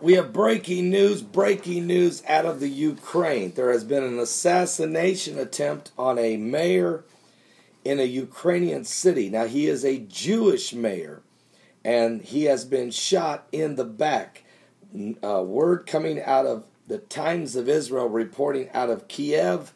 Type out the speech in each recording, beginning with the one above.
We have breaking news out of the Ukraine. There has been an assassination attempt on a mayor in a Ukrainian city. Now, he is a Jewish mayor, and he has been shot in the back. Word coming out of the Times of Israel reporting out of Kiev,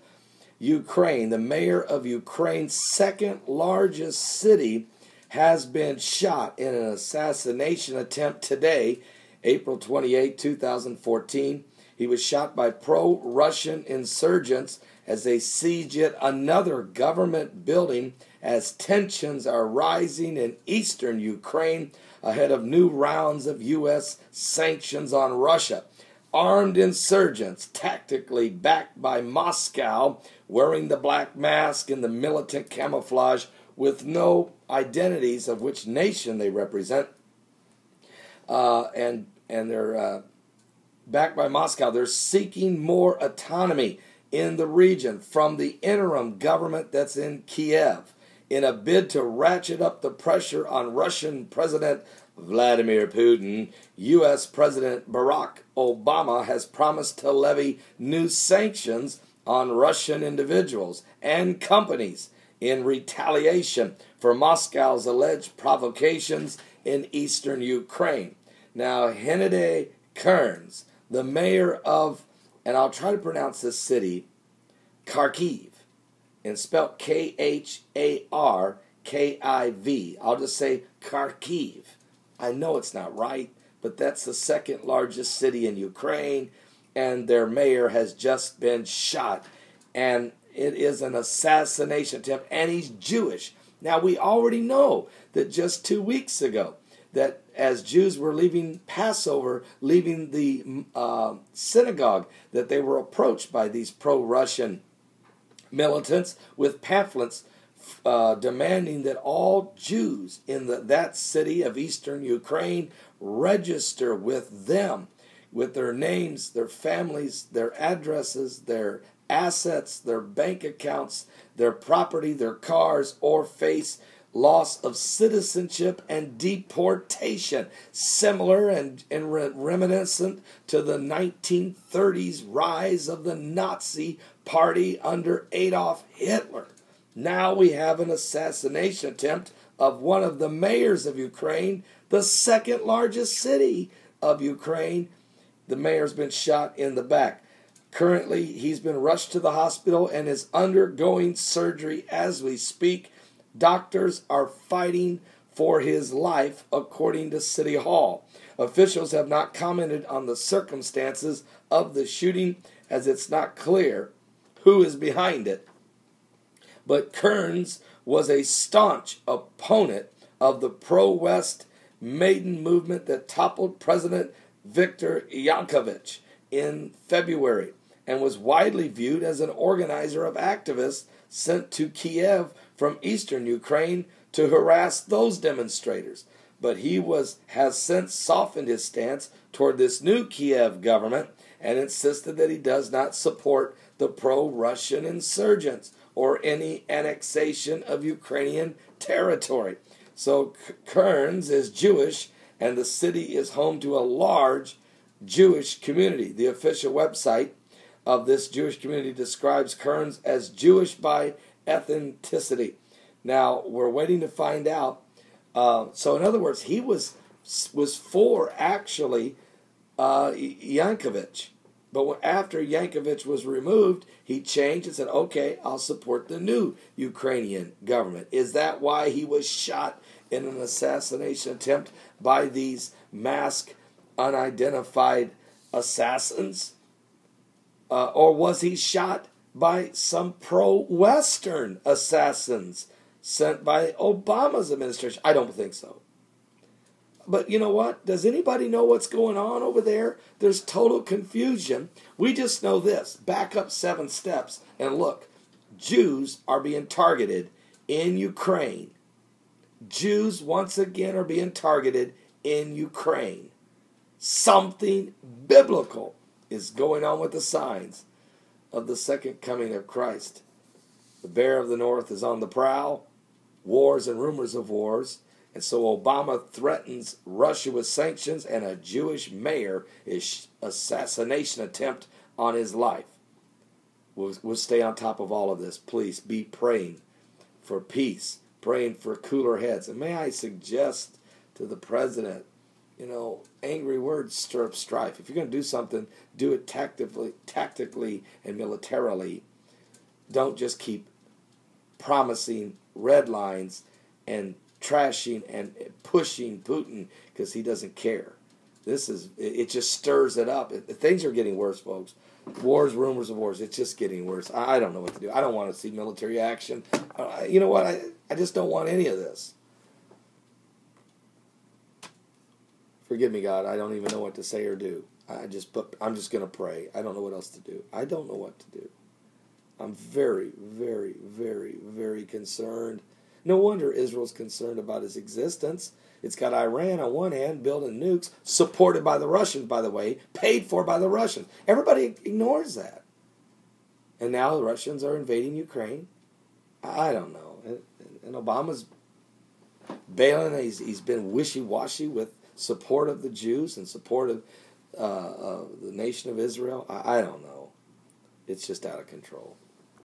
Ukraine. The mayor of Ukraine's second largest city has been shot in an assassination attempt today, April 28, 2014. He was shot by pro-Russian insurgents as they siege yet another government building as tensions are rising in eastern Ukraine ahead of new rounds of U.S. sanctions on Russia. Armed insurgents, tactically backed by Moscow, wearing the black mask and the militant camouflage with no identities of which nation they represent, and they're backed by Moscow. They're seeking more autonomy in the region from the interim government that's in Kiev in a bid to ratchet up the pressure on Russian President Vladimir Putin. U.S. President Barack Obama has promised to levy new sanctions on Russian individuals and companies in retaliation for Moscow's alleged provocations in eastern Ukraine. Now, Henade Kearns, the mayor of, and I'll try to pronounce this city, Kharkiv, and spelled K-H-A-R-K-I-V. I'll just say Kharkiv. I know it's not right, but that's the second largest city in Ukraine, and their mayor has just been shot. And it is an assassination attempt, and he's Jewish. Now, we already know that just 2 weeks ago, that as Jews were leaving Passover, leaving the synagogue, that they were approached by these pro-Russian militants with pamphlets demanding that all Jews in that city of eastern Ukraine register with them, with their names, their families, their addresses, their assets, their bank accounts, their property, their cars, or face loss of citizenship and deportation, similar and reminiscent to the 1930s rise of the Nazi Party under Adolf Hitler. Now we have an assassination attempt of one of the mayors of Ukraine, the second largest city of Ukraine. The mayor's been shot in the back. Currently, he's been rushed to the hospital and is undergoing surgery as we speak. Doctors are fighting for his life, according to City Hall. Officials have not commented on the circumstances of the shooting, as it's not clear who is behind it. But Kearns was a staunch opponent of the pro-West Maidan movement that toppled President Viktor Yanukovych in February, and was widely viewed as an organizer of activists sent to Kiev from eastern Ukraine to harass those demonstrators. But he has since softened his stance toward this new Kiev government and insisted that he does not support the pro-Russian insurgents or any annexation of Ukrainian territory. So Kearns is Jewish, and the city is home to a large Jewish community. The official website of this Jewish community describes Kearns as Jewish by ethnicity. Now, we're waiting to find out. So, in other words, he was for, actually, Yanukovych. But after Yanukovych was removed, he changed and said, okay, I'll support the new Ukrainian government. Is that why he was shot in an assassination attempt by these masked, unidentified assassins? Or was he shot by some pro-Western assassins sent by Obama's administration? I don't think so. But you know what? Does anybody know what's going on over there? There's total confusion. We just know this. Back up 7 steps and look. Jews are being targeted in Ukraine. Jews, once again, are being targeted in Ukraine. Something biblical is going on with the signs of the second coming of Christ. The bear of the north is on the prowl. Wars and rumors of wars. And so Obama threatens Russia with sanctions, and a Jewish mayor is assassination attempt on his life. We'll stay on top of all of this. Please be praying for peace, praying for cooler heads. And may I suggest to the president, angry words stir up strife. If you're going to do something, do it tactically and militarily. Don't just keep promising red lines and trashing and pushing Putin because he doesn't care. It just stirs it up. Things are getting worse, folks. Wars, rumors of wars. It's just getting worse. I don't know what to do. I don't want to see military action. You know what? I just don't want any of this. Forgive me, God. I don't even know what to say or do. I'm just going to pray. I don't know what else to do. I don't know what to do. I'm very, very, very, very concerned. No wonder Israel's concerned about his existence. It's got Iran on one hand building nukes, supported by the Russians, by the way, paid for by the Russians. Everybody ignores that. And now the Russians are invading Ukraine. I don't know. And Obama's bailing. He's been wishy-washy with support of the Jews and support of the nation of Israel. I don't know. It's just out of control.